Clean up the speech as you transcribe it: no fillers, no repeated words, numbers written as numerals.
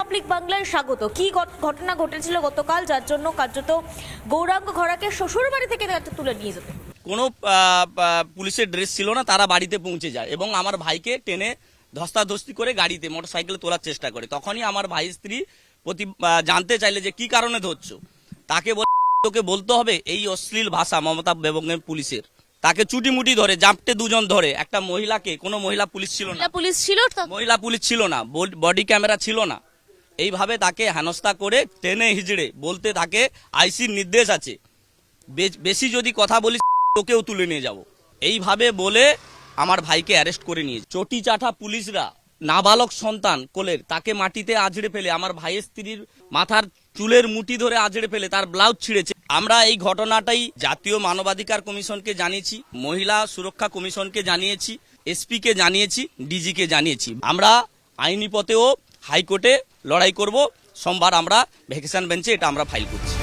Republic বাংলায় স্বাগত। কি ঘটনা ঘটেছিল গতকাল যার জন্য কার্যত গৌরাঙ্গ খরাকে শ্বশুর বাড়ি থেকে তুলে নিয়ে যেত? কোনো পুলিশের ড্রেস ছিল না, তারা বাড়িতে পৌঁছে যায় এবং আমার ভাইকে টেনে ধস্তাধস্তি করে গাড়িতে মোটরসাইকেলে তোলার চেষ্টা করে। তখনই আমার ভাই স্ত্রী জানতে চাইলে যে কি কারণে ধরছো, তাকে তোকে বলতে হবে এই অশ্লীল ভাষা মমতা বেগমের পুলিশের। তাকে চুটিমুটি ধরে জাপটে দুজন ধরে একটা মহিলাকে, কোনো মহিলা পুলিশ ছিল না, মহিলা পুলিশ ছিল না, বডি ক্যামেরা ছিল না, এইভাবে তাকে হেনস্থা করে টেনে হিজড়ে বলতে তাকে আইসির নির্দেশ আছে, বেশি যদি কথা বলিস তোকেও তুলে নিয়ে যাব, এইভাবে বলে আমার ভাইকে অ্যারেস্ট করে নিয়ে চটি চাটা পুলিশরা নাবালক সন্তান কোলের তাকে মাটিতে আঁচড়ে ফেলে আমার ভাইয়ের স্ত্রীর মাথার চুলের মুঠি ধরে আঁচড়ে ফেলে তার ব্লাউজ ছিঁড়েছে। আমরা এই ঘটনাটাই জাতীয় মানবাধিকার কমিশনকে জানিয়েছি, মহিলা সুরক্ষা কমিশনকে জানিয়েছি, এসপি কে জানিয়েছি, ডিজি কে জানিয়েছি। আমরা আইনি পথেও হাইকোর্টে লড়াই করব। সোমবার আমরা ভ্যাকেশন বেঞ্চে এটা আমরা ফাইল করছি।